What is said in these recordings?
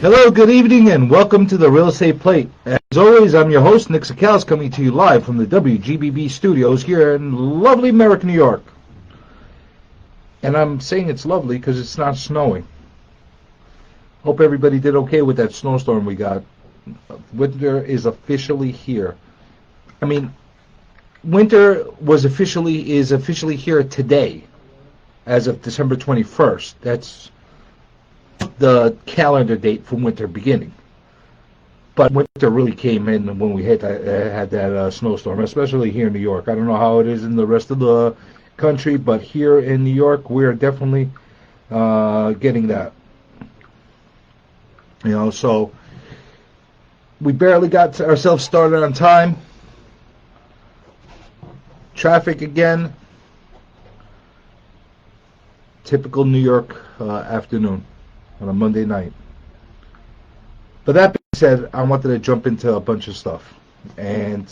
Hello, good evening, and welcome to the Real Estate Plate. As always, I'm your host, Nick Sakals, coming to you live from the WGBB studios here in lovely Merrick, New York. And I'm saying it's lovely because it's not snowing. Hope everybody did okay with that snowstorm we got. Winter is officially here. I mean, winter is officially here today, as of December 21st. That's the calendar date for winter beginning. But winter really came in when we had that snowstorm, especially here in New York. I don't know how it is in the rest of the country, but here in New York, we're definitely getting that. So we barely got ourselves started on time. Traffic again. Typical New York afternoon on a Monday night. But that being said, I wanted to jump into a bunch of stuff. And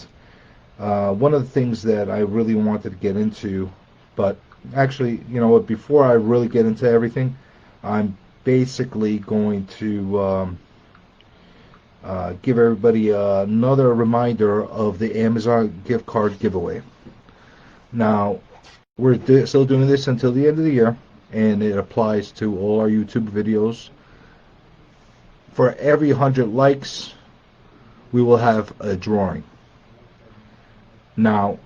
one of the things that I really wanted to get into, but actually, you know what, before I really get into everything, I'm basically going to give everybody another reminder of the Amazon gift card giveaway. Now, we're still doing this until the end of the year, and it applies to all our YouTube videos. For every 100 likes, we will have a drawing. Now,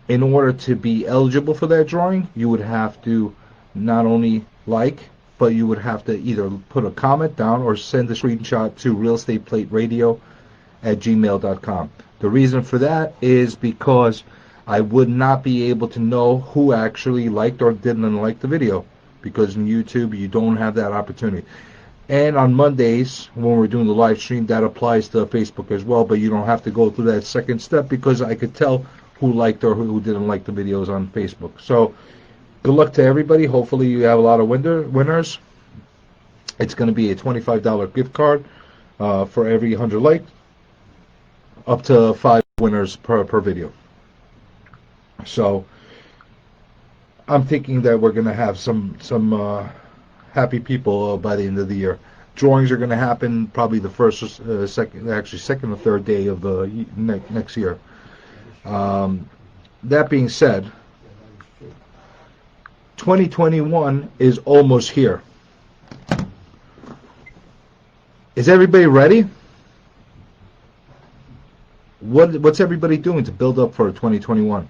in order to be eligible for that drawing, you would have to not only like, but you would have to either put a comment down or send a screenshot to realestateplateradio@gmail.com. The reason for that is because I would not be able to know who actually liked or didn't like the video, because in YouTube you don't have that opportunity. And on Mondays, when we're doing the live stream, that applies to Facebook as well, but you don't have to go through that second step, because I could tell who liked or who didn't like the videos on Facebook. So good luck to everybody. Hopefully you have a lot of winners. It's going to be a $25 gift card for every 100 likes, up to 5 winners per video. So I'm thinking that we're going to have some happy people by the end of the year. Drawings are going to happen probably the first, second or third day of the next year. That being said, 2021 is almost here. Is everybody ready? What's everybody doing to build up for 2021?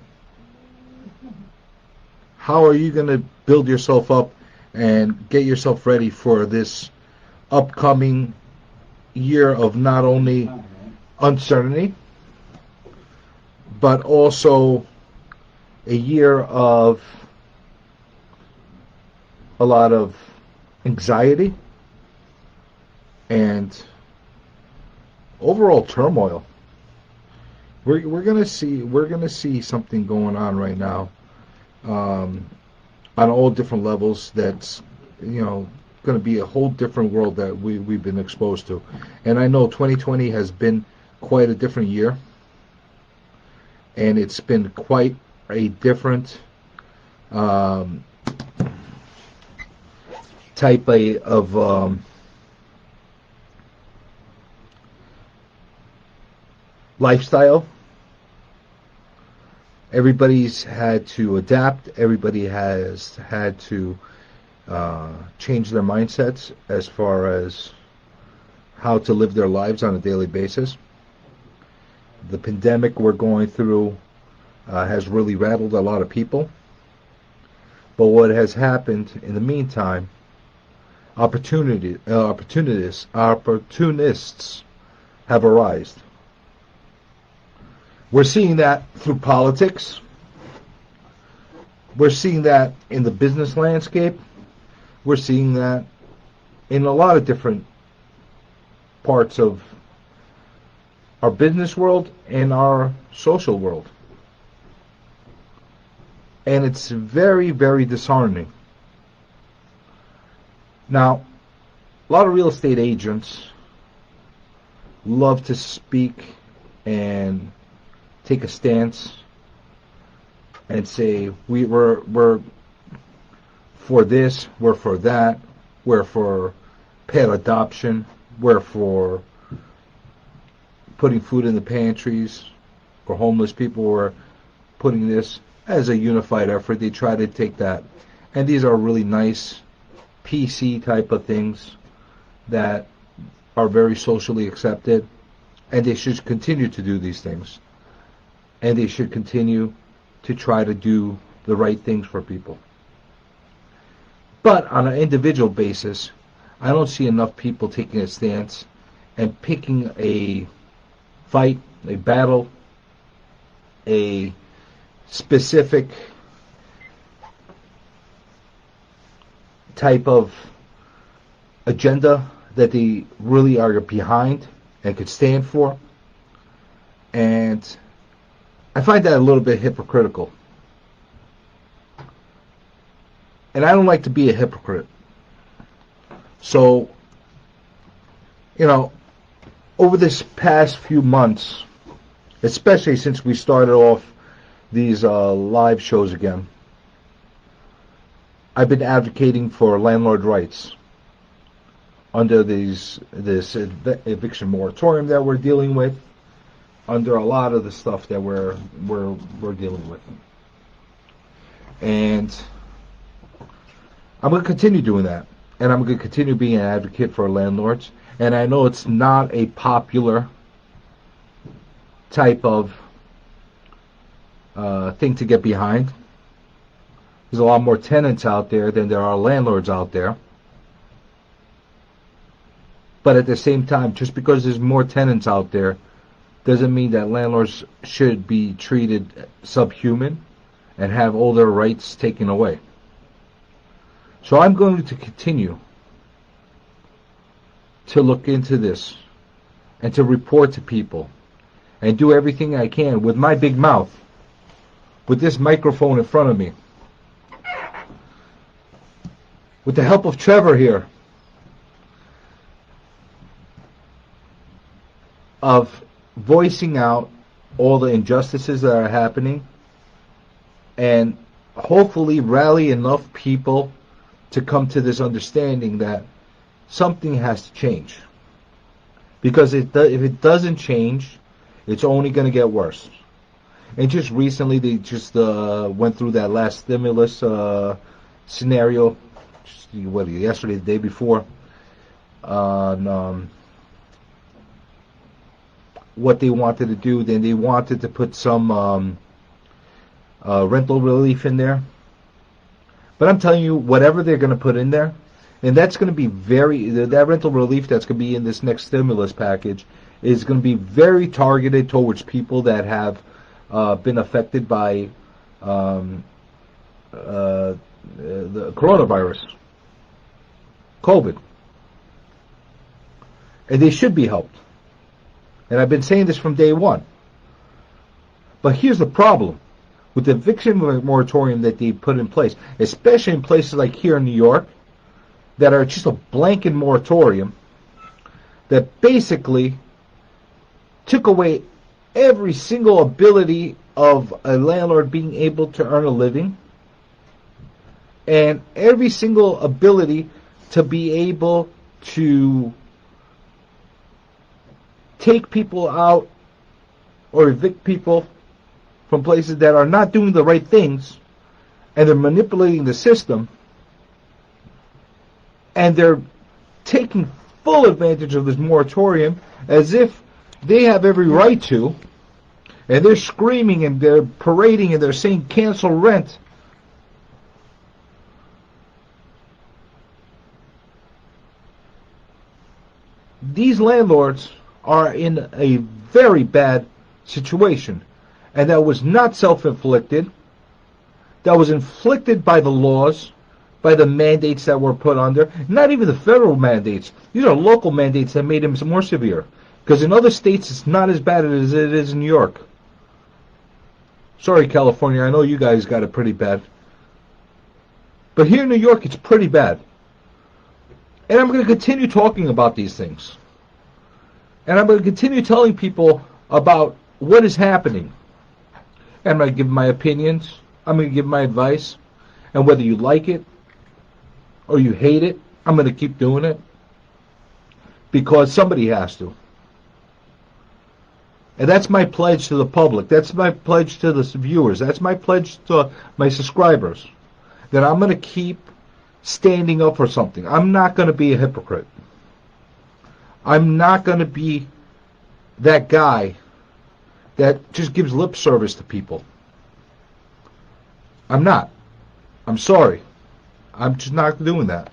How are you going to build yourself up and get yourself ready for this upcoming year of not only uncertainty, but also a year of a lot of anxiety and overall turmoil? We're gonna see something going on right now, on all different levels. That's going to be a whole different world that we've been exposed to. And I know 2020 has been quite a different year, and it's been quite a different type of lifestyle. Everybody's had to adapt. Everybody has had to change their mindsets as far as how to live their lives on a daily basis. The pandemic we're going through has really rattled a lot of people. But what has happened in the meantime, opportunists have arisen. We're seeing that through politics. We're seeing that in the business landscape. We're seeing that in a lot of different parts of our business world and our social world. And it's very, very disheartening. Now, a lot of real estate agents love to speak and take a stance and say we're for this, we're for that, we're for pet adoption, where for putting food in the pantries or homeless people were putting this as a unified effort. They try to take that. And these are really nice PC type of things that are very socially accepted. And they should continue to do these things. And they should continue to try to do the right things for people. But on an individual basis, I don't see enough people taking a stance and picking a fight, a battle, a specific type of agenda that they really are behind and could stand for. And I find that a little bit hypocritical. And I don't like to be a hypocrite. So, over this past few months, especially since we started off these live shows again, I've been advocating for landlord rights under this eviction moratorium that we're dealing with, under a lot of the stuff that we're dealing with. And I'm going to continue doing that. And I'm going to continue being an advocate for landlords. And I know it's not a popular type of thing to get behind. There's a lot more tenants out there than there are landlords out there. But at the same time, just because there's more tenants out there doesn't mean that landlords should be treated subhuman and have all their rights taken away. So I'm going to continue to look into this and to report to people and do everything I can with my big mouth, with this microphone in front of me, with the help of Trevor here, of voicing out all the injustices that are happening and hopefully rally enough people to come to this understanding that something has to change. Because if it doesn't change, it's only going to get worse. And just recently, they just went through that last stimulus scenario, yesterday, the day before, on what they wanted to do. Then they wanted to put some rental relief in there. But I'm telling you, whatever they're going to put in there, and that's going to be that rental relief that's going to be in this next stimulus package is going to be very targeted towards people that have been affected by the coronavirus, COVID. And they should be helped. And I've been saying this from day one. But here's the problem. With the eviction moratorium that they put in place, especially in places like here in New York, that are just a blanket moratorium, that basically took away every single ability of a landlord being able to earn a living, and every single ability to be able to take people out or evict people from places that are not doing the right things, and they're manipulating the system, and they're taking full advantage of this moratorium as if they have every right to, and they're screaming and they're parading and they're saying cancel rent. These landlords are in a very bad situation. And that was not self-inflicted. That was inflicted by the laws, by the mandates that were put under. Not even the federal mandates. These are local mandates that made them more severe. Because in other states, it's not as bad as it is in New York. Sorry, California. I know you guys got it pretty bad. But here in New York, it's pretty bad. And I'm going to continue talking about these things. And I'm going to continue telling people about what is happening. I'm going to give my opinions. I'm going to give my advice. And whether you like it or you hate it, I'm going to keep doing it. because somebody has to. And that's my pledge to the public. That's my pledge to the viewers. That's my pledge to my subscribers. That I'm going to keep standing up for something. I'm not going to be a hypocrite. I'm not going to be that guy that just gives lip service to people. I'm not. I'm sorry. I'm just not doing that.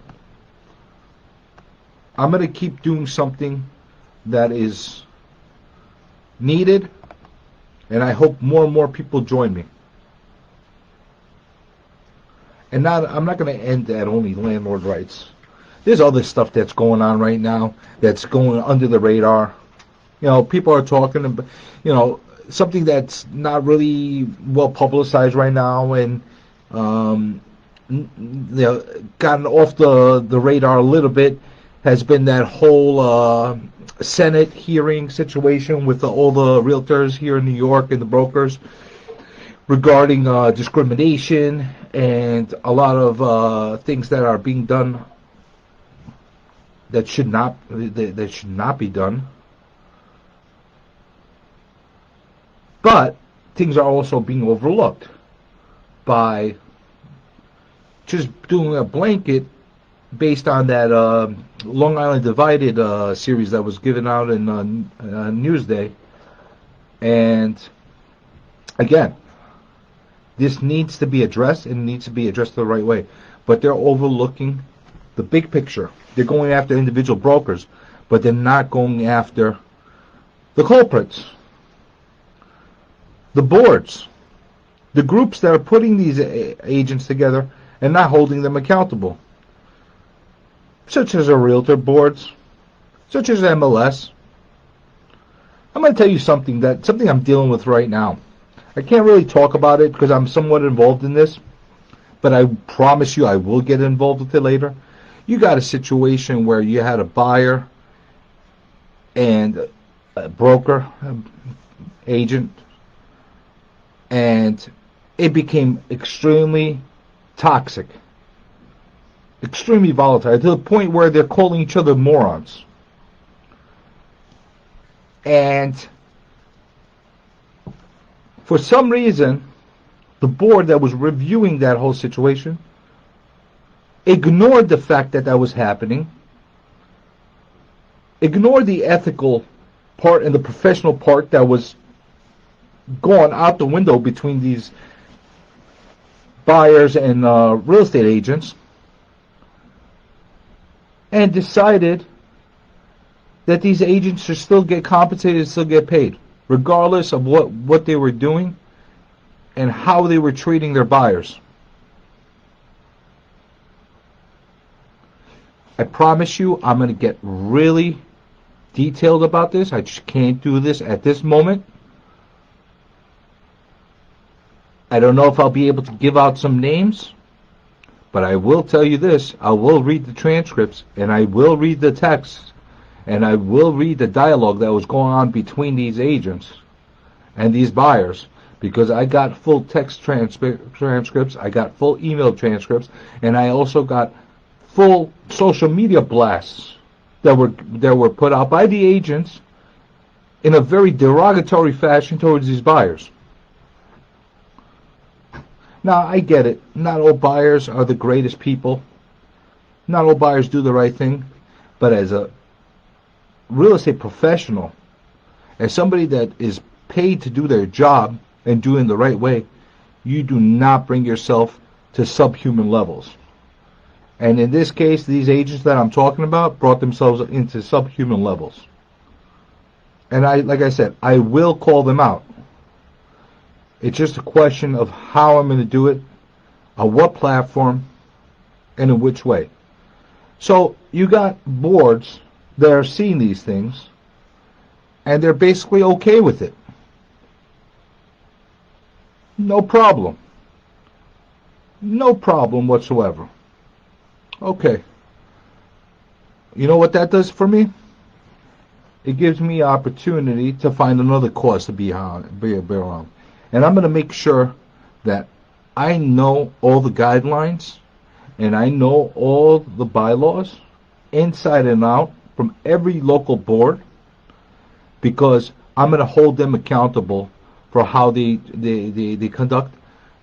I'm going to keep doing something that is needed, and I hope more and more people join me. And I'm not going to end at only landlord rights. There's other stuff that's going on right now that's going under the radar. You know, people are talking about, you know, something that's not really well publicized right now, and you know, gotten off the radar a little bit, has been that whole Senate hearing situation with all the realtors here in New York and the brokers regarding discrimination and a lot of things that are being done that should not be done. But things are also being overlooked by just doing a blanket based on that Long Island Divided series that was given out in Newsday. And again, this needs to be addressed, and needs to be addressed the right way. But they're overlooking the big picture. They're going after individual brokers, but they're not going after the culprits, the boards, the groups that are putting these agents together and not holding them accountable, such as our realtor boards, such as MLS. I'm going to tell you something I'm dealing with right now. I can't really talk about it because I'm somewhat involved in this, but I promise you I will get involved with it later. You got a situation where you had a buyer and a broker, agent, and it became extremely toxic, extremely volatile, to the point where they're calling each other morons. And for some reason, the board that was reviewing that whole situation ignored the fact that was happening, ignored the ethical part and the professional part that was gone out the window between these buyers and real estate agents, and decided that these agents should still get compensated, still get paid, regardless of what they were doing and how they were treating their buyers. I promise you I'm going to get really detailed about this. I just can't do this at this moment. I don't know if I'll be able to give out some names, but I will tell you this. I will read the transcripts, and I will read the texts, and I will read the dialogue that was going on between these agents and these buyers, because I got full text transcripts, I got full email transcripts, and I also got full social media blasts that were put out by the agents in a very derogatory fashion towards these buyers. Now, I get it. Not all buyers are the greatest people. Not all buyers do the right thing. But as a real estate professional, as somebody that is paid to do their job and do it in the right way, you do not bring yourself to subhuman levels. And in this case, these agents that I'm talking about brought themselves into subhuman levels. And like I said, I will call them out. It's just a question of how I'm going to do it, on what platform, and in which way. So you got boards that are seeing these things, and they're basically okay with it. No problem. No problem whatsoever. Okay. You know what that does for me? It gives me opportunity to find another cause to be around. And I'm going to make sure that I know all the guidelines and I know all the bylaws inside and out from every local board, because I'm going to hold them accountable for how they conduct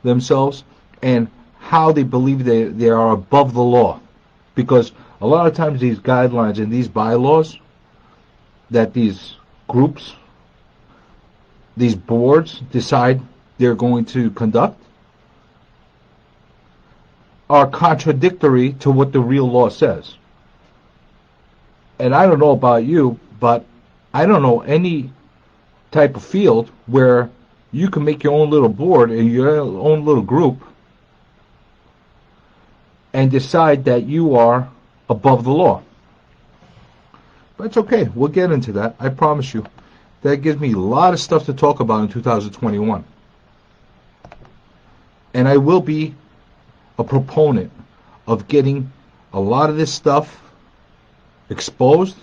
themselves and how they believe they are above the law. Because a lot of times these guidelines and these bylaws that these groups, these boards decide they're going to conduct are contradictory to what the real law says. And I don't know about you, but I don't know any type of field where you can make your own little board and your own little group and decide that you are above the law. But it's okay. We'll get into that. I promise you. That gives me a lot of stuff to talk about in 2021. And I will be a proponent of getting a lot of this stuff exposed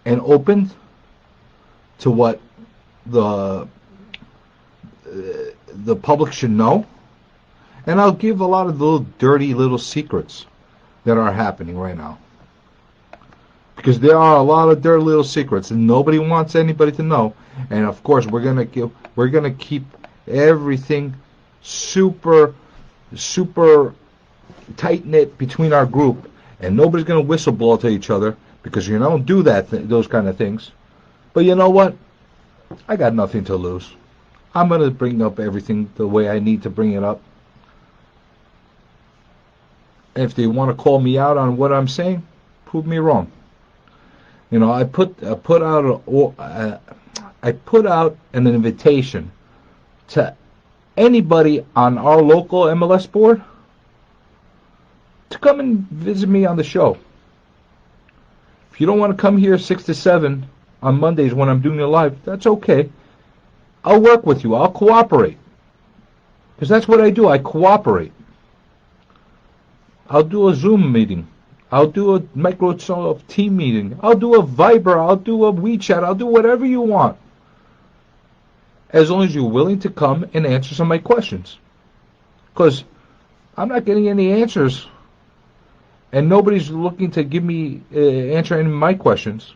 and opened to what the public should know. And I'll give a lot of little dirty little secrets that are happening right now. Because there are a lot of dirty little secrets and nobody wants anybody to know. And of course we're gonna keep everything super tight knit between our group, and nobody's gonna whistleblow to each other, because you don't do those kind of things. But you know what? I got nothing to lose. I'm gonna bring up everything the way I need to bring it up. And if they want to call me out on what I'm saying, prove me wrong. You know, I put out an invitation to anybody on our local MLS board to come and visit me on the show. If you don't want to come here 6 to 7 on Mondays when I'm doing it live, that's okay. I'll work with you. I'll cooperate. Because that's what I do. I cooperate. I'll do a Zoom meeting. I'll do a Microsoft Team meeting. I'll do a Viber. I'll do a WeChat. I'll do whatever you want. As long as you're willing to come and answer some of my questions. Because I'm not getting any answers. And nobody's looking to give me answer any of my questions.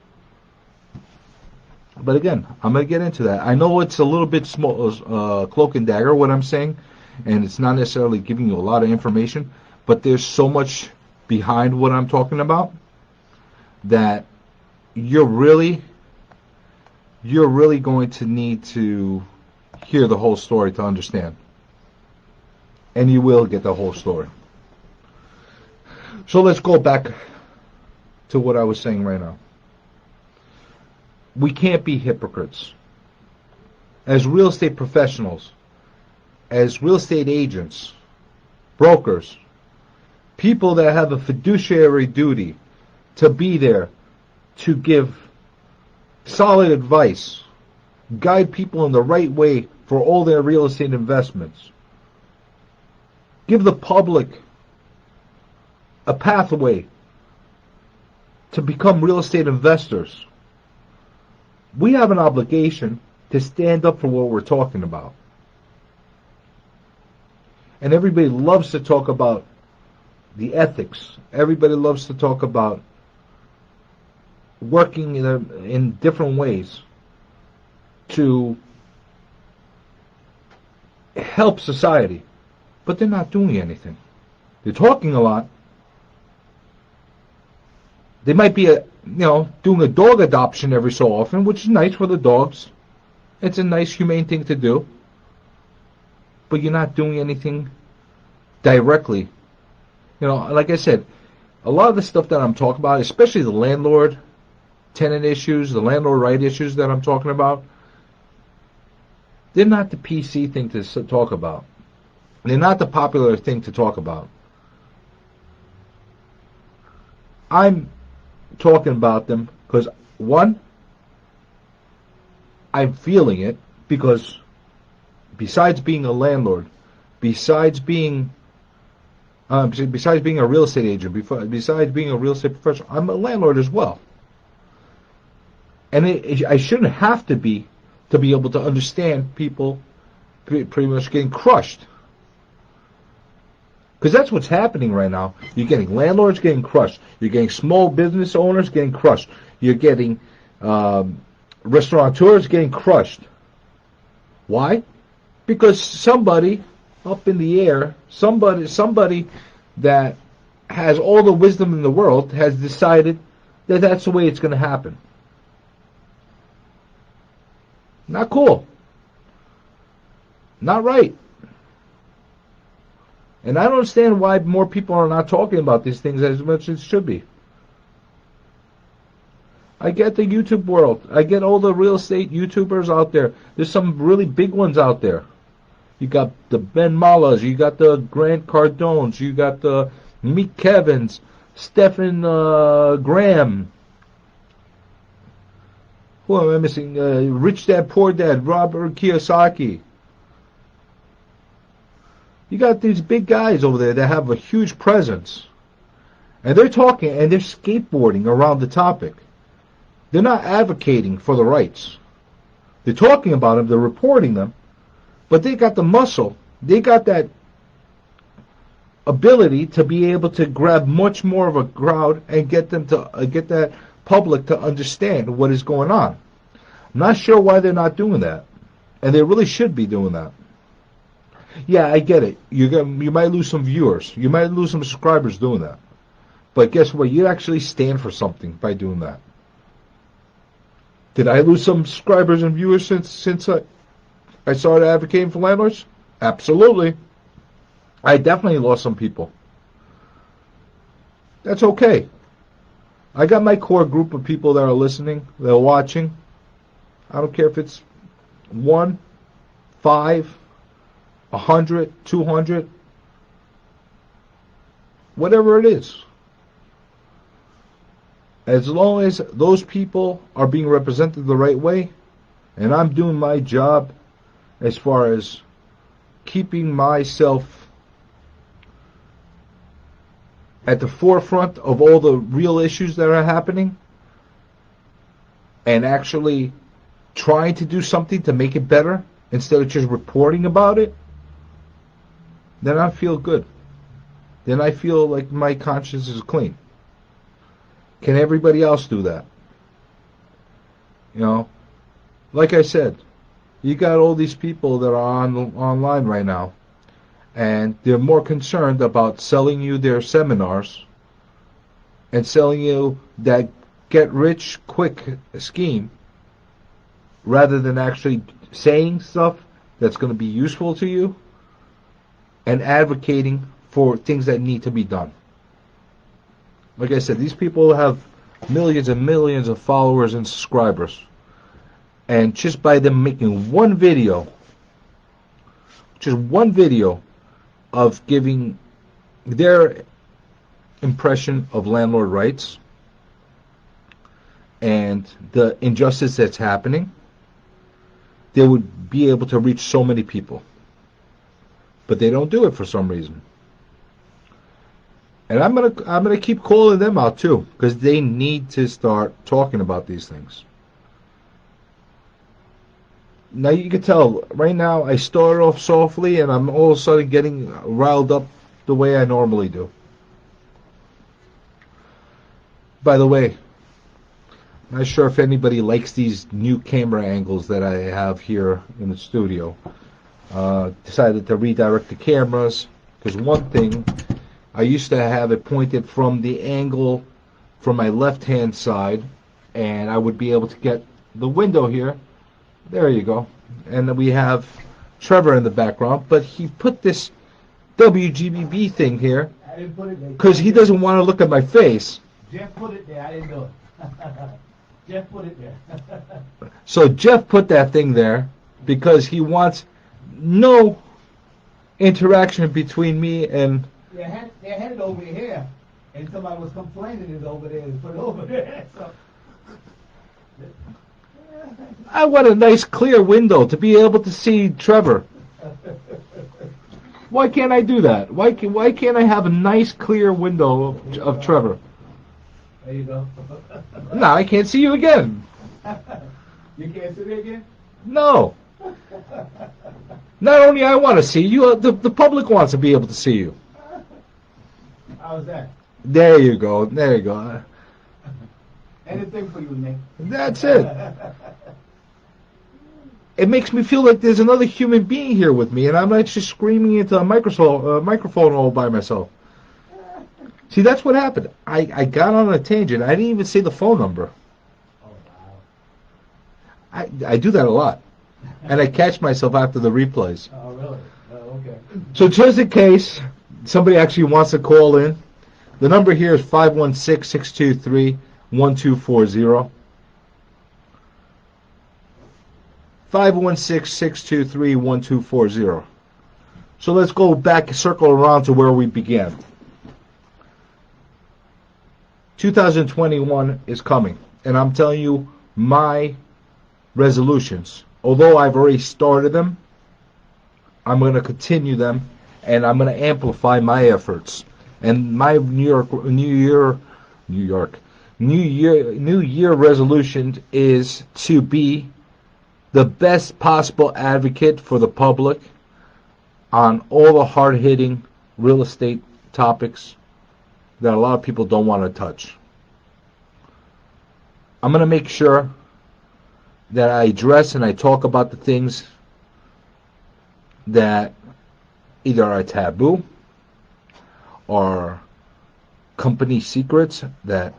But again, I'm going to get into that. I know it's a little bit small, cloak and dagger what I'm saying. And it's not necessarily giving you a lot of information. But there's so much behind what I'm talking about that you're really going to need to hear the whole story to understand. And you will get the whole story. So let's go back to what I was saying right now. We can't be hypocrites. As real estate professionals, as real estate agents, brokers, people that have a fiduciary duty to be there to give solid advice, guide people in the right way for all their real estate investments, give the public a pathway to become real estate investors. We have an obligation to stand up for what we're talking about. And everybody loves to talk about the ethics. Everybody loves to talk about working in different ways to help society. But they're not doing anything. They're talking a lot. They might be doing a dog adoption every so often, which is nice for the dogs. It's a nice, humane thing to do. But you're not doing anything directly. You know, like I said, a lot of the stuff that I'm talking about, especially the landlord-tenant issues, the landlord right issues that I'm talking about, they're not the PC thing to talk about. They're not the popular thing to talk about. I'm talking about them because, one, I'm feeling it, because besides being a landlord, besides being a real estate agent, besides being a real estate professional, I'm a landlord as well. And I shouldn't have to be able to understand people pretty much getting crushed. Because that's what's happening right now. You're getting landlords getting crushed. You're getting small business owners getting crushed. You're getting restaurateurs getting crushed. Why? Because somebody up in the air, somebody that has all the wisdom in the world has decided that that's the way it's going to happen. Not cool. Not right. And I don't understand why more people are not talking about these things as much as it should be. I get the YouTube world. I get all the real estate YouTubers out there. There's some really big ones out there. You got the Ben Mallahs. You got the Grant Cardones. You got the Meek Kevins. Stephan Graham. Who am I missing? Rich Dad, Poor Dad. Robert Kiyosaki. You got these big guys over there that have a huge presence. And they're talking and they're skateboarding around the topic. They're not advocating for the rights. They're talking about them, they're reporting them, but they got the muscle. They got that ability to be able to grab much more of a crowd and get them to get that public to understand what is going on. I'm not sure why they're not doing that. And they really should be doing that. Yeah, I get it. You might lose some viewers. You might lose some subscribers doing that. But guess what? You actually stand for something by doing that. Did I lose some subscribers and viewers since I started advocating for landlords? Absolutely. I definitely lost some people. That's okay. I got my core group of people that are listening, that are watching. I don't care if it's 1, 5, 100, 200, whatever it is. As long as those people are being represented the right way, and I'm doing my job as far as keeping myself at the forefront of all the real issues that are happening, and actually trying to do something to make it better instead of just reporting about it, then I feel good. Then I feel like my conscience is clean. Can everybody else do that? You know, like I said, you got all these people that are online right now, and they're more concerned about selling you their seminars and selling you that get-rich-quick scheme rather than actually saying stuff that's going to be useful to you and advocating for things that need to be done. Like I said, these people have millions and millions of followers and subscribers. And just by them making one video, just one video of giving their impression of landlord rights and the injustice that's happening, they would be able to reach so many people. But they don't do it for some reason. And I'm gonna keep calling them out too, because they need to start talking about these things. Now you can tell right now I started off softly, and I'm all of a sudden getting riled up the way I normally do. By the way, I'm not sure if anybody likes these new camera angles that I have here in the studio. Decided to redirect the cameras, because one thing, I used to have it pointed from the angle from my left-hand side, and I would be able to get the window here. There you go. And then we have Trevor in the background, but he put this WGBB thing here because he doesn't want to look at my face. Jeff put it there. I didn't do it. Jeff put it there. So Jeff put that thing there because he wants no interaction between me and... They had it over here, and somebody was complaining it's over there and put it over there. So. I want a nice clear window to be able to see Trevor. Why can't I do that? Why can't I have a nice clear window of Trevor? There you go. No, I can't see you again. You can't see me again? No. Not only I want to see you, the public wants to be able to see you. How's that? There you go. There you go. Anything for you, Nick. That's it. It makes me feel like there's another human being here with me, and I'm not just screaming into a microphone all by myself. See, that's what happened. I got on a tangent. I didn't even say the phone number. Oh, wow. I do that a lot. And I catch myself after the replays. Oh, really? Oh, okay. So just in case somebody actually wants to call in, the number here is 516-623-1240. 516-623-1240. So let's go back, circle around to where we began. 2021 is coming, and I'm telling you my resolutions. Although I've already started them, I'm going to continue them, and I'm going to amplify my efforts. And my New Year resolution is to be the best possible advocate for the public on all the hard-hitting real estate topics that a lot of people don't want to touch. I'm going to make sure that I address and I talk about the things that either are taboo or company secrets that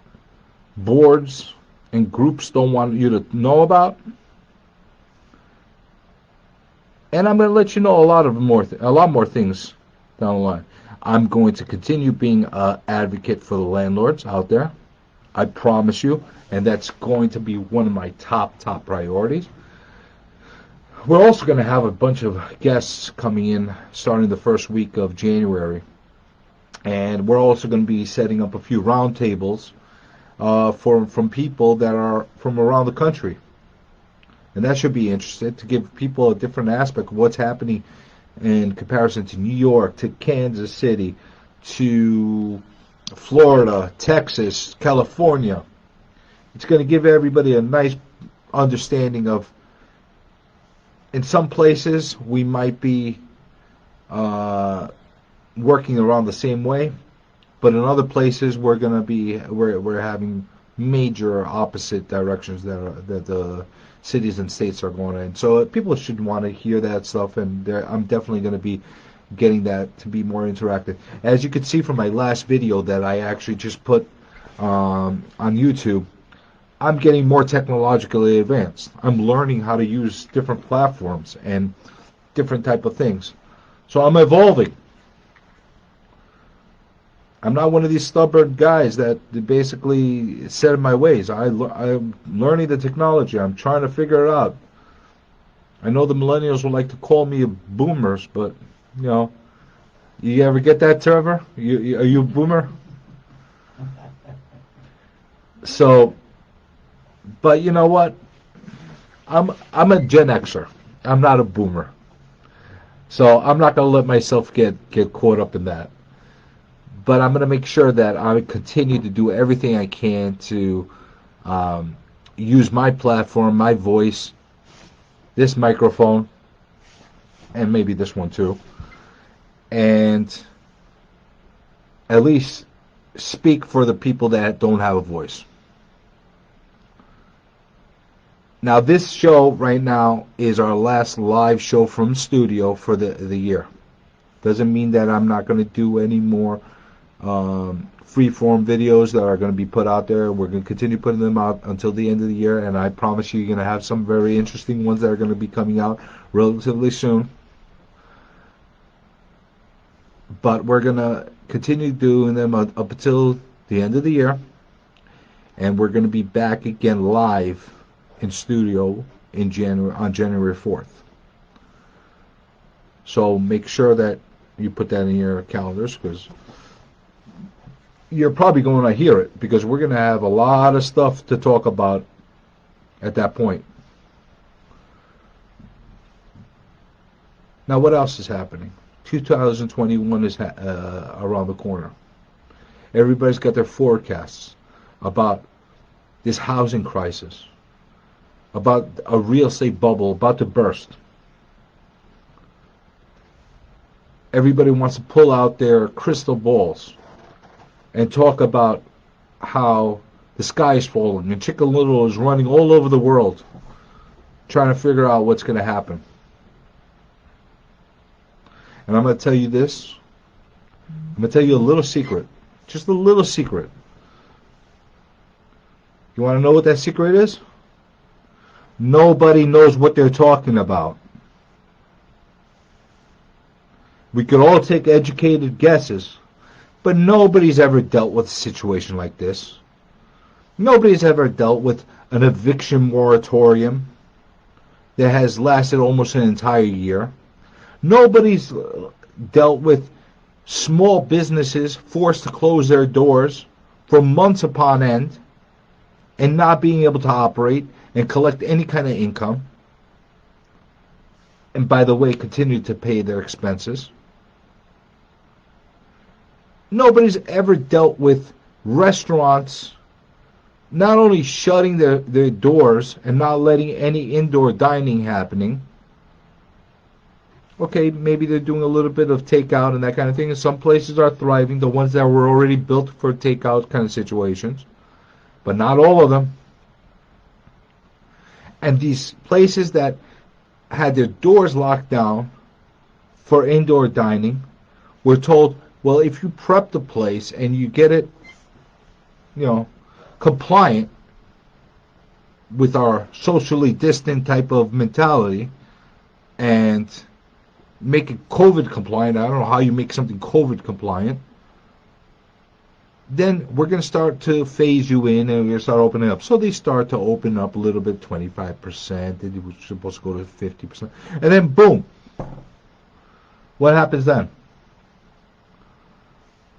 boards and groups don't want you to know about. And I'm going to let you know a lot more things down the line. I'm going to continue being an advocate for the landlords out there. I promise you, and that's going to be one of my top priorities. We're also going to have a bunch of guests coming in starting the first week of January. And we're also going to be setting up a few roundtables from people that are from around the country. And that should be interesting to give people a different aspect of what's happening in comparison to New York, to Kansas City, to Florida, Texas, California. It's going to give everybody a nice understanding of, in some places we might be working around the same way, but in other places we're having major opposite directions that the cities and states are going in. So people should want to hear that stuff, and I'm definitely going to be getting that to be more interactive. As you can see from my last video that I actually just put on YouTube, I'm getting more technologically advanced. I'm learning how to use different platforms and different type of things. So I'm evolving. I'm not one of these stubborn guys that basically set in my ways. I'm learning the technology. I'm trying to figure it out. I know the millennials would like to call me boomers, but, you know, you ever get that, Trevor? Are you a boomer? So, but you know what? I'm a Gen Xer. I'm not a boomer. So I'm not going to let myself get caught up in that. But I'm going to make sure that I continue to do everything I can to use my platform, my voice, this microphone, and maybe this one too, and at least speak for the people that don't have a voice. Now, this show right now is our last live show from studio for the year. Doesn't mean that I'm not going to do any more free-form videos that are going to be put out there. We're going to continue putting them out until the end of the year, and I promise you, you're going to have some very interesting ones that are going to be coming out relatively soon. But we're going to continue doing them up until the end of the year, and we're going to be back again live in studio on January 4th. So make sure that you put that in your calendars, because you're probably going to hear it, because we're going to have a lot of stuff to talk about at that point. Now, what else is happening? 2021 is around the corner. Everybody's got their forecasts about this housing crisis, about a real estate bubble about to burst. Everybody wants to pull out their crystal balls and talk about how the sky is falling and Chicken Little is running all over the world trying to figure out what's going to happen. And I'm going to tell you this. I'm going to tell you a little secret. Just a little secret. You want to know what that secret is? Nobody knows what they're talking about. We could all take educated guesses, but nobody's ever dealt with a situation like this. Nobody's ever dealt with an eviction moratorium that has lasted almost an entire year. Nobody's dealt with small businesses forced to close their doors for months upon end and not being able to operate and collect any kind of income. And by the way, continue to pay their expenses. Nobody's ever dealt with restaurants not only shutting their doors and not letting any indoor dining happening. Okay, maybe they're doing a little bit of takeout and that kind of thing. And some places are thriving, the ones that were already built for takeout kind of situations. But not all of them. And these places that had their doors locked down for indoor dining were told, well, if you prep the place and you get it, compliant with our socially distant type of mentality and make it COVID compliant. I don't know how you make something COVID compliant. Then we're going to start to phase you in and we're going to start opening up. So they start to open up a little bit, 25%. They were supposed to go to 50%. And then boom. What happens then?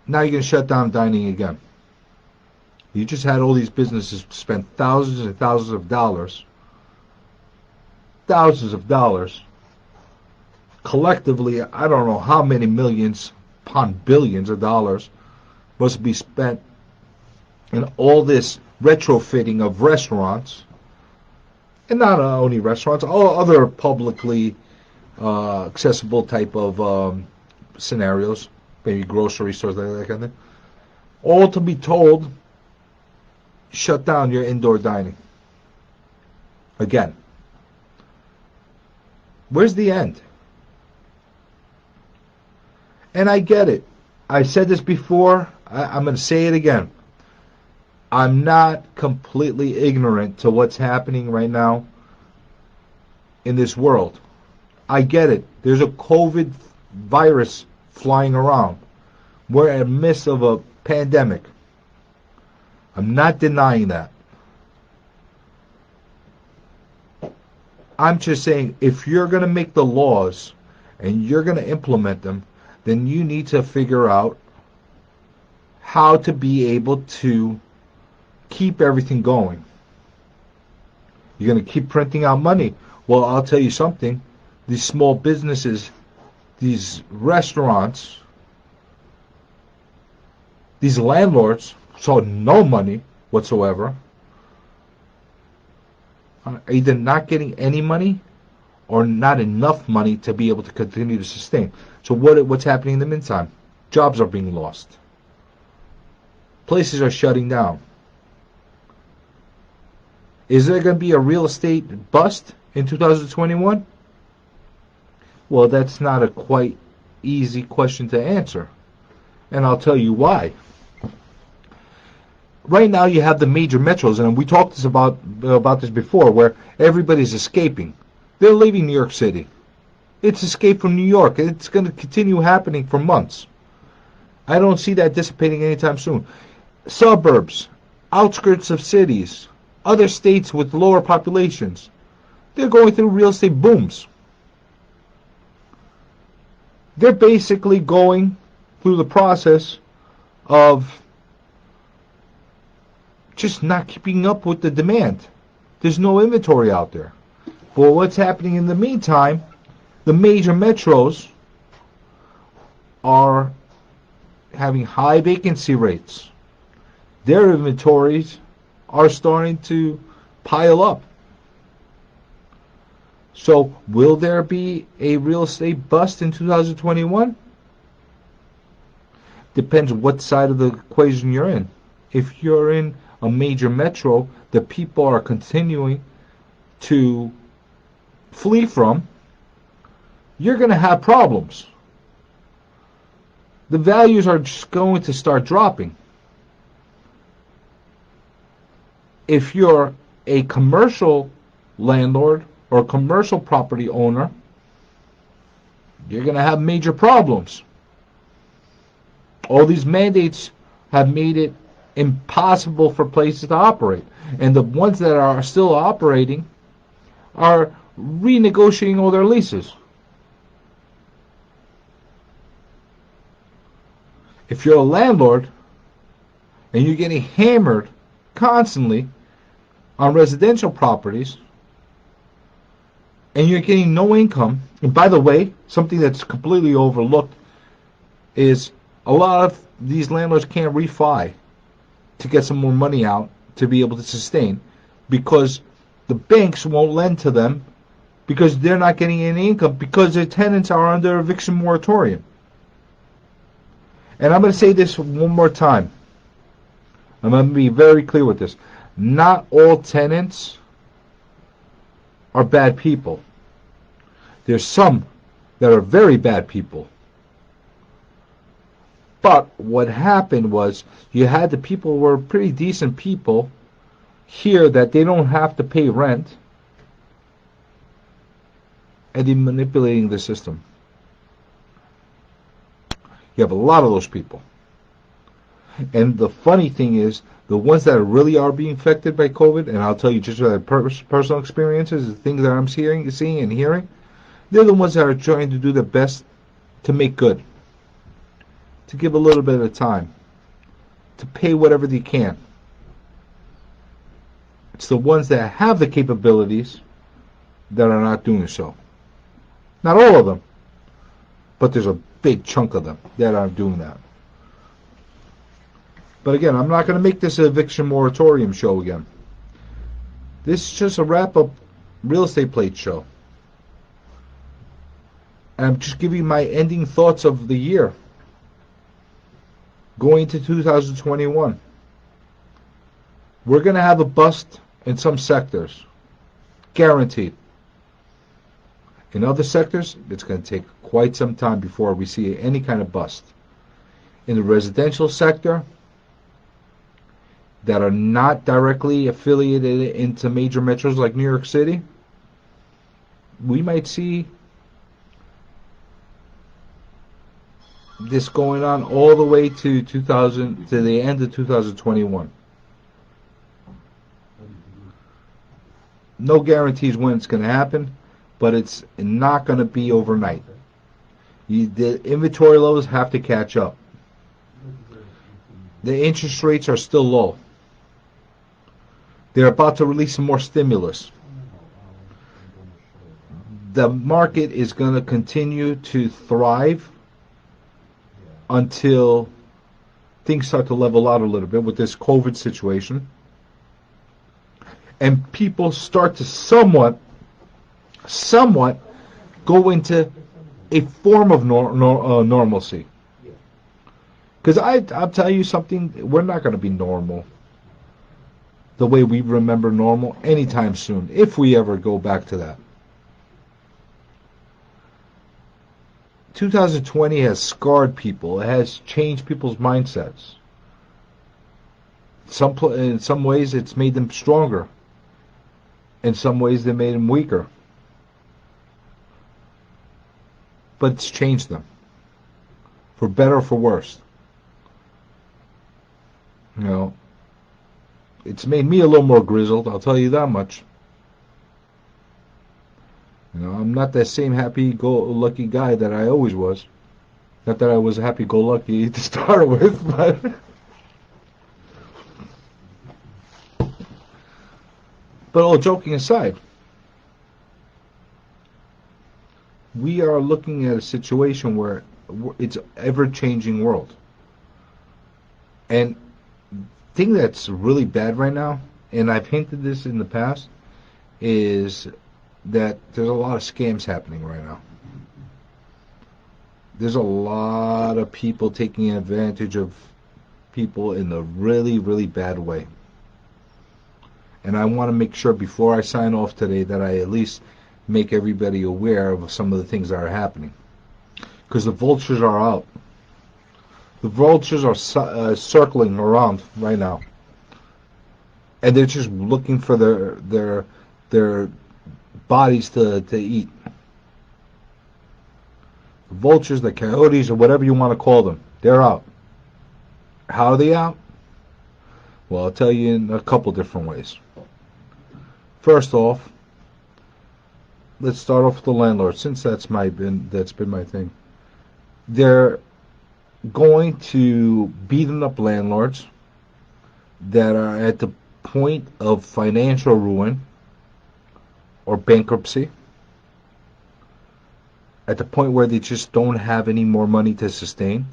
Now you're going to shut down dining again. You just had all these businesses spend thousands and thousands of dollars. Thousands of dollars. Collectively, I don't know how many millions upon billions of dollars must be spent in all this retrofitting of restaurants. And not only restaurants, all other publicly accessible type of scenarios. Maybe grocery stores, that kind of thing. All to be told, shut down your indoor dining. Again. Where's the end? And I get it. I said this before. I'm going to say it again. I'm not completely ignorant to what's happening right now in this world. I get it. There's a COVID virus flying around. We're in the midst of a pandemic. I'm not denying that. I'm just saying, if you're going to make the laws and you're going to implement them, then you need to figure out how to be able to keep everything going. You're going to keep printing out money. Well, I'll tell you something. These small businesses, these restaurants, these landlords saw no money whatsoever. Are either not getting any money or not enough money to be able to continue to sustain. So what's happening in the meantime? Jobs are being lost. Places are shutting down. Is there going to be a real estate bust in 2021? Well, that's not a quite easy question to answer. And I'll tell you why. Right now you have the major metros, and we talked about this before, where everybody's escaping. They're leaving New York City. It's escape from New York. It's going to continue happening for months. I don't see that dissipating anytime soon. Suburbs, outskirts of cities, other states with lower populations, they're going through real estate booms. They're basically going through the process of just not keeping up with the demand. There's no inventory out there. But what's happening in the meantime, the major metros are having high vacancy rates. Their inventories are starting to pile up. So will there be a real estate bust in 2021? depends what side of the equation you're in. If you're in a major metro that people are continuing to flee from, you're going to have problems. The values are just going to start dropping. If you're a commercial landlord or commercial property owner, you're going to have major problems. All these mandates have made it impossible for places to operate. And the ones that are still operating are renegotiating all their leases. If you're a landlord and you're getting hammered constantly on residential properties and you're getting no income, and by the way, something that's completely overlooked is a lot of these landlords can't refi to get some more money out to be able to sustain, because the banks won't lend to them because they're not getting any income because their tenants are under eviction moratorium. And I'm going to say this one more time. I'm going to be very clear with this. Not all tenants are bad people. There's some that are very bad people. But what happened was you had the people who were pretty decent people here that they don't have to pay rent, and they're manipulating the system. You have a lot of those people. And the funny thing is, the ones that really are being affected by COVID, and I'll tell you just personal experiences, the things that I'm seeing and hearing, they're the ones that are trying to do their best to make good, to give a little bit of time, to pay whatever they can. It's the ones that have the capabilities that are not doing so. Not all of them, but there's a big chunk of them that aren't doing that. But again, I'm not going to make this an eviction moratorium show again. This is just a wrap-up real estate plate show. And I'm just giving my ending thoughts of the year going into 2021. We're going to have a bust in some sectors, guaranteed. In other sectors, it's going to take quite some time before we see any kind of bust. In the residential sector, that are not directly affiliated into major metros like New York City, we might see this going on all the way to the end of 2021. No guarantees when it's going to happen, but it's not going to be overnight. The inventory levels have to catch up. The interest rates are still low. They're about to release some more stimulus. The market is going to continue to thrive until things start to level out a little bit with this COVID situation, and people start to somewhat go into a form of normalcy. Because I'll tell you something, we're not going to be normal the way we remember normal anytime soon, if we ever go back to that. 2020 has scarred people. It has changed people's mindsets. In some ways, it's made them stronger. In some ways, they made them weaker. But it's changed them, for better or for worse. You know, it's made me a little more grizzled, I'll tell you that much. You know, I'm not that same happy-go-lucky guy that I always was. Not that I was happy-go-lucky to start with, but all joking aside, we are looking at a situation where it's an ever-changing world. And the thing that's really bad right now, and I've hinted this in the past, is that there's a lot of scams happening right now. there's a lot of people taking advantage of people in a really, really bad way. And I want to make sure before I sign off today that I at least make everybody aware of some of the things that are happening. Because the vultures are out. The vultures are circling around right now. And they're just looking for their bodies to eat. The vultures, the coyotes, or whatever you want to call them, they're out. How are they out? Well, I'll tell you in a couple different ways. First off, let's start off with the landlord, since that's been my thing. They're going to beaten up landlords that are at the point of financial ruin or bankruptcy, at the point where they just don't have any more money to sustain,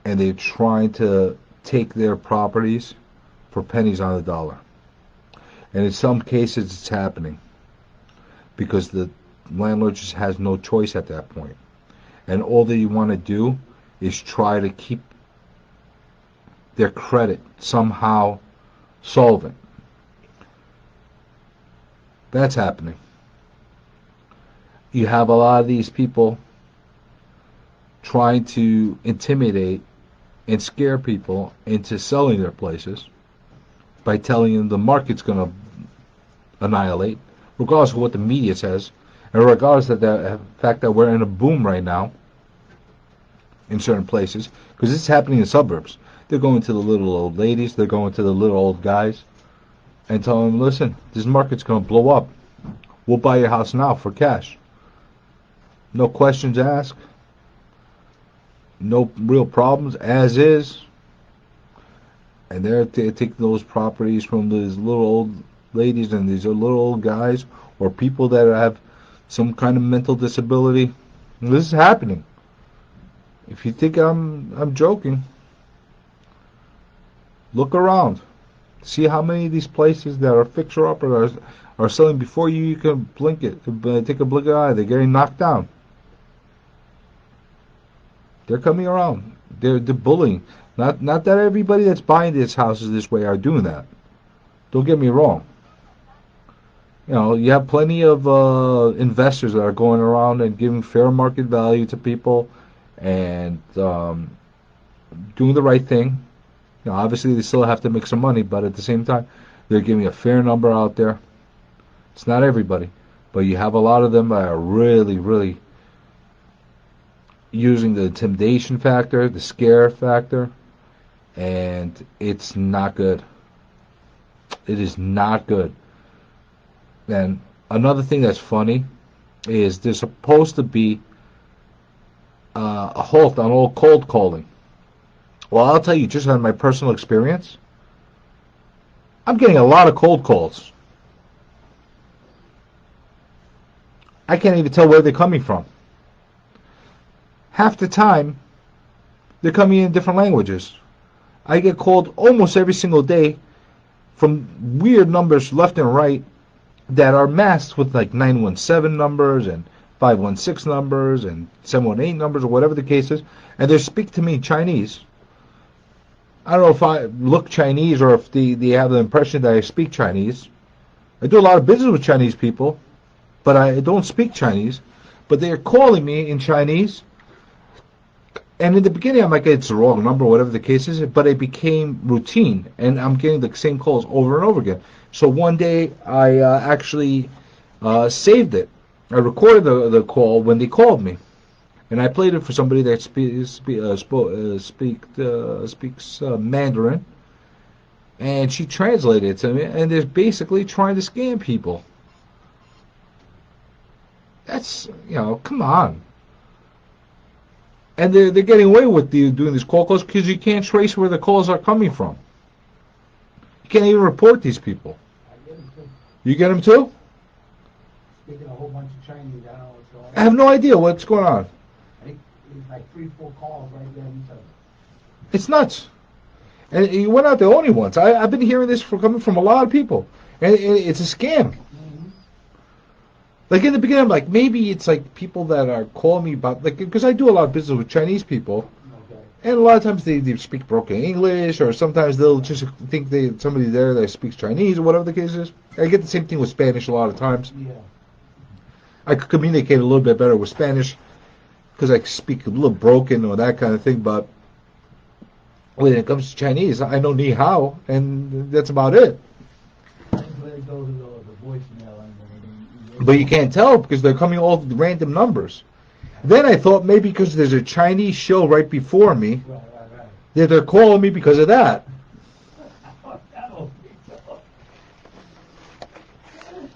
and they're trying to take their properties for pennies on the dollar. And in some cases it's happening because the landlord just has no choice at that point. And all that you want to do is try to keep their credit somehow solvent. That's happening. You have a lot of these people trying to intimidate and scare people into selling their places by telling them the market's going to annihilate, regardless of what the media says, and regardless of the fact that we're in a boom right now in certain places, because it's happening in suburbs. They're going to the little old ladies, they're going to the little old guys, and telling them, listen, this market's going to blow up. We'll buy your house now for cash. No questions asked. No real problems, as is. And they're taking those properties from these little old ladies and these little old guys, or people that have some kind of mental disability. And this is happening. If you think I'm joking, look around. See how many of these places that are fixer-uppers are selling before you can blink it. Take a blink of an eye. They're getting knocked down. They're coming around. They're bullying. Not that everybody that's buying these houses this way are doing that. Don't get me wrong. You know, you have plenty of investors that are going around and giving fair market value to people and doing the right thing. You know, obviously they still have to make some money, but at the same time, they're giving a fair number out there. It's not everybody, but you have a lot of them that are really, really using the intimidation factor, the scare factor, and it's not good. It is not good. And another thing that's funny is there's supposed to be a halt on all cold calling. Well, I'll tell you, just on my personal experience, I'm getting a lot of cold calls. I can't even tell where they're coming from. Half the time, they're coming in different languages. I get called almost every single day from weird numbers left and right that are masked with like 917 numbers and 516 numbers and 718 numbers or whatever the case is, and they speak to me in Chinese. I don't know if I look Chinese or if they have the impression that I speak Chinese. I do a lot of business with Chinese people, but I don't speak Chinese. But they are calling me in Chinese. And in the beginning, I'm like, it's the wrong number, whatever the case is, but it became routine, and I'm getting the same calls over and over again. So one day, I actually saved it. I recorded the call when they called me, and I played it for somebody that speaks Mandarin, and she translated it to me, and they're basically trying to scam people. That's, come on. And they're getting away with doing these calls because you can't trace where the calls are coming from. You can't even report these people. I get them too. You get them too? Speaking a whole bunch of Chinese, I don't know what's going on. I have no idea what's going on. I think it's like 3-4 calls right there in each other. It's nuts. And we're not the only ones. I've been hearing this coming from a lot of people. And it's a scam. Like in the beginning, I'm like, maybe it's like people that are calling me about, like, because I do a lot of business with Chinese people, Okay. and a lot of times they speak broken English, or sometimes they'll just think somebody there that speaks Chinese, or whatever the case is. I get the same thing with Spanish a lot of times. Yeah. I could communicate a little bit better with Spanish because I speak a little broken or that kind of thing, but when it comes to Chinese, I know ni hao, and that's about it. That's where it goes to the voicemail. But you can't tell because they're coming all random numbers. Then I thought maybe because there's a Chinese show right before me Right. that they're calling me because of that.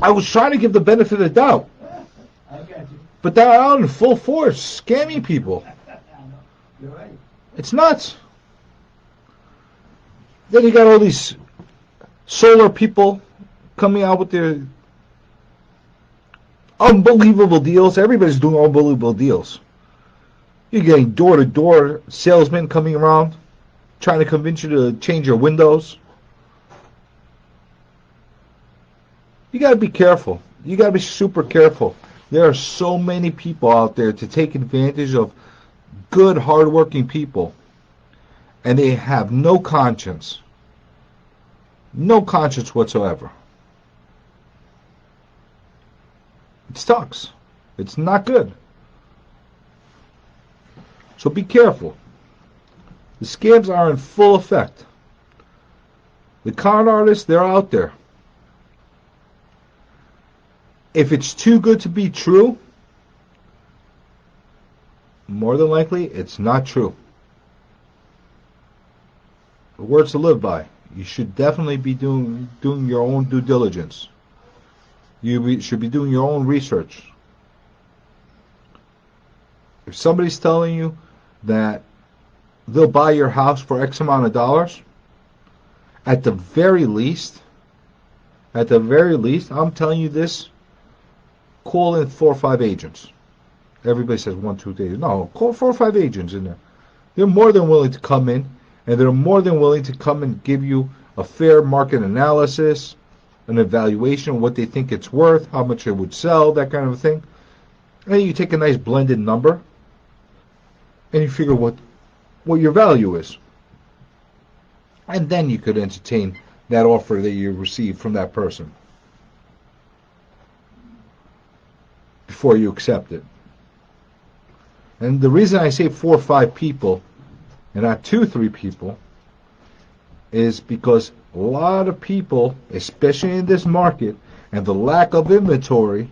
I was trying to give the benefit of the doubt, I got you. but they're out in full force scamming people. You're right. It's nuts. Then you got all these solar people coming out with their unbelievable deals. Everybody's doing unbelievable deals. You're getting door-to-door salesmen coming around trying to convince you to change your windows. You got to be careful. You got to be super careful. There are so many people out there to take advantage of good, hardworking people, and they have no conscience. No conscience whatsoever. It sucks. It's not good. So be careful. The scams are in full effect. The con artists, they're out there. If it's too good to be true, more than likely it's not true. The words to live by. You should definitely be doing your own due diligence. Should be doing your own research. If somebody's telling you that they'll buy your house for X amount of dollars, at the very least, I'm telling you this, call in 4 or 5 agents. Everybody says 1, 2, 3. No, call 4 or 5 agents in there. They're more than willing to come in, and they're more than willing to come and give you a fair market analysis, an evaluation of what they think it's worth, how much it would sell, that kind of thing. And you take a nice blended number, and you figure what your value is. And then you could entertain that offer that you receive from that person before you accept it. And the reason I say 4 or 5 people and not 2 or 3 people is because a lot of people, especially in this market and the lack of inventory,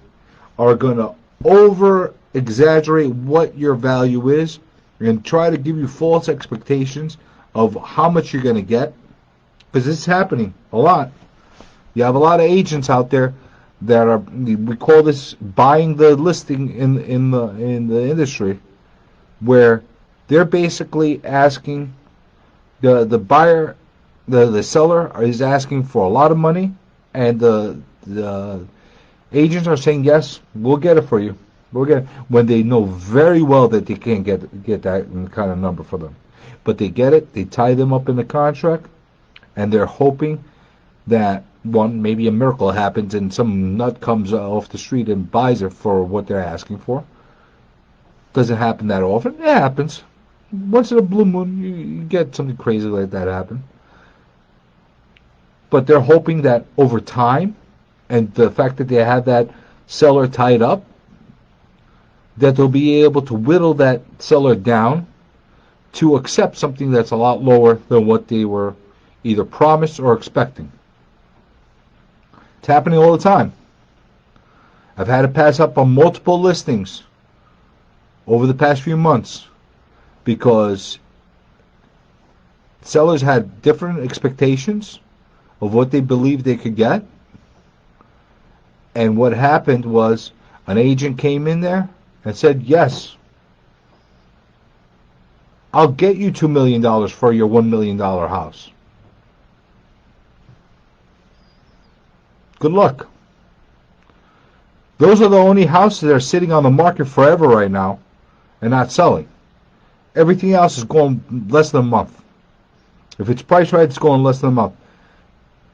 are going to over exaggerate what your value is and try to give you false expectations of how much you're going to get, because this is happening a lot. You have a lot of agents out there that are, we call this buying the listing in the industry, where they're basically asking the buyer, the seller is asking for a lot of money, and the agents are saying, yes, we'll get it for you. We'll get it, when they know very well that they can't get that kind of number for them. But they get it, they tie them up in the contract, and they're hoping that maybe a miracle happens and some nut comes off the street and buys it for what they're asking for. Doesn't happen that often. It happens. Once in a blue moon, you get something crazy like that happen. But they're hoping that over time, and the fact that they have that seller tied up, that they'll be able to whittle that seller down to accept something that's a lot lower than what they were either promised or expecting. It's happening all the time. I've had to pass up on multiple listings over the past few months because sellers had different expectations of what they believed they could get. And what happened was an agent came in there and said, yes, I'll get you $2 million for your $1 million house. Good luck. Those are the only houses that are sitting on the market forever right now and not selling. Everything else is going less than a month. If it's priced right, it's going less than a month.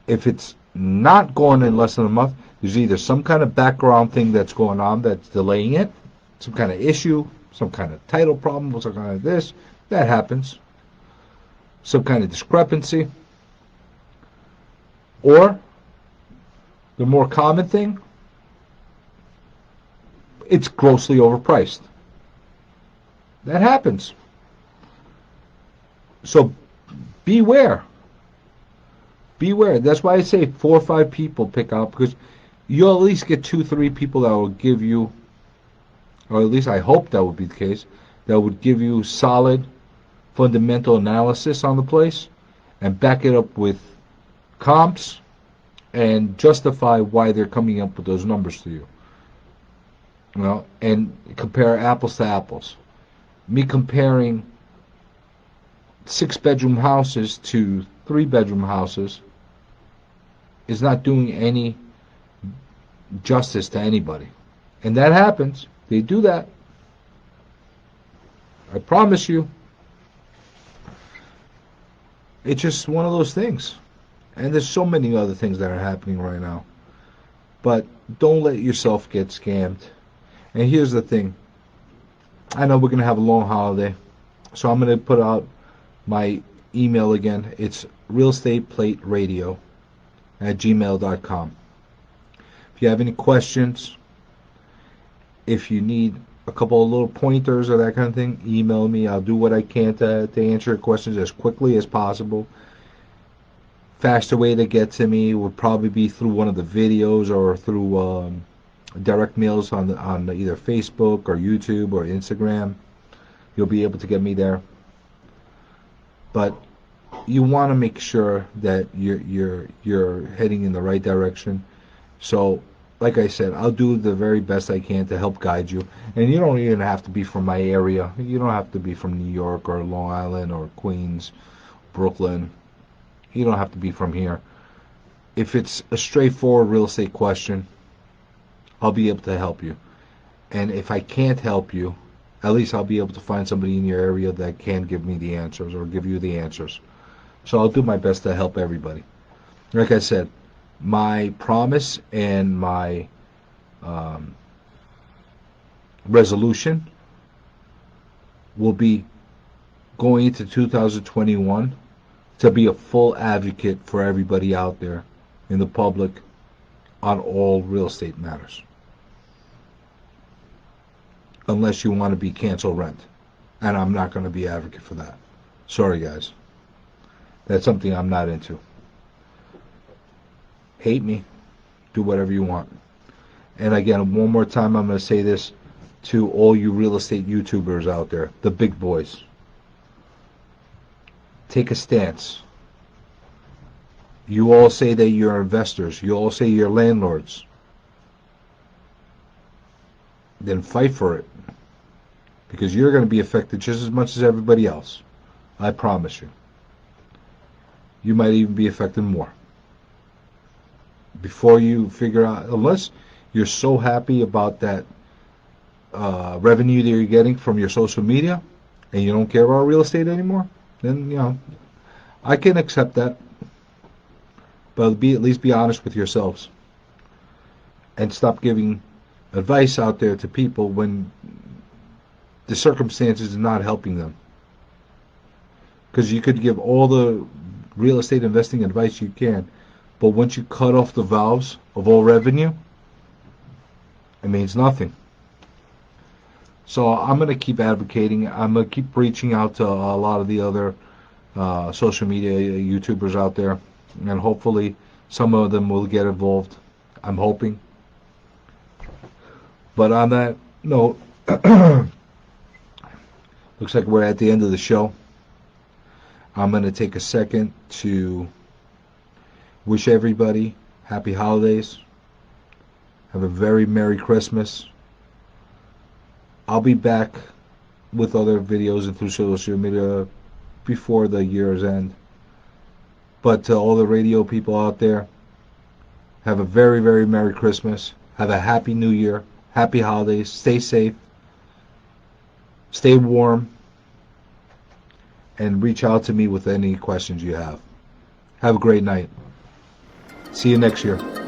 If it's not going in less than a month, There's either some kind of background thing that's going on that's delaying it, some kind of issue, some kind of title problem, some kind of this. That happens. Some kind of discrepancy. Or, the more common thing, it's grossly overpriced. That happens. So, beware. Beware. That's why I say 4 or 5 people pick out, because you'll at least get 2, 3 people that will give you, or at least I hope that would be the case, that would give you solid fundamental analysis on the place and back it up with comps and justify why they're coming up with those numbers to you. You know, and compare apples to apples. Me comparing 6-bedroom houses to 3-bedroom houses is not doing any justice to anybody. And that happens. They do that. I promise you. It's just one of those things. And there's so many other things that are happening right now. But don't let yourself get scammed. And here's the thing. I know we're going to have a long holiday. So I'm going to put out my email again. It's realestateplateradio@gmail.com. If you have any questions, if you need a couple of little pointers or that kind of thing, email me. I'll do what I can to answer your questions as quickly as possible. Faster way to get to me would probably be through one of the videos or through direct mails on either Facebook or YouTube or Instagram. You'll be able to get me there. But you want to make sure that you're heading in the right direction. So, like I said, I'll do the very best I can to help guide you. And you don't even have to be from my area. You don't have to be from New York or Long Island or Queens, Brooklyn. You don't have to be from here. If it's a straightforward real estate question, I'll be able to help you. And if I can't help you, at least I'll be able to find somebody in your area that can give me the answers or give you the answers. So I'll do my best to help everybody. Like I said, my promise and my resolution will be going into 2021 to be a full advocate for everybody out there in the public on all real estate matters. Unless you want to be cancel rent. And I'm not going to be an advocate for that. Sorry, guys. That's something I'm not into. Hate me. Do whatever you want. And again, one more time, I'm going to say this to all you real estate YouTubers out there, the big boys. Take a stance. You all say that you're investors. You all say you're landlords. Then fight for it. Because you're going to be affected just as much as everybody else. I promise you. You might even be affected more. Before you figure out, unless you're so happy about that revenue that you're getting from your social media and you don't care about real estate anymore, then, you know, I can accept that. But at least be honest with yourselves. And stop giving advice out there to people when the circumstances are not helping them. Because you could give all the real estate investing advice you can, but once you cut off the valves of all revenue, it means nothing. So I'm going to keep advocating. I'm going to keep reaching out to a lot of the other social media YouTubers out there, and hopefully some of them will get involved. I'm hoping. But on that note, looks like we're at the end of the show. I'm going to take a second to wish everybody happy holidays. Have a very Merry Christmas. I'll be back with other videos and through social media before the year's end. But to all the radio people out there, have a very, very Merry Christmas. Have a Happy New Year. Happy holidays. Stay safe. Stay warm. And reach out to me with any questions you have. Have a great night. See you next year.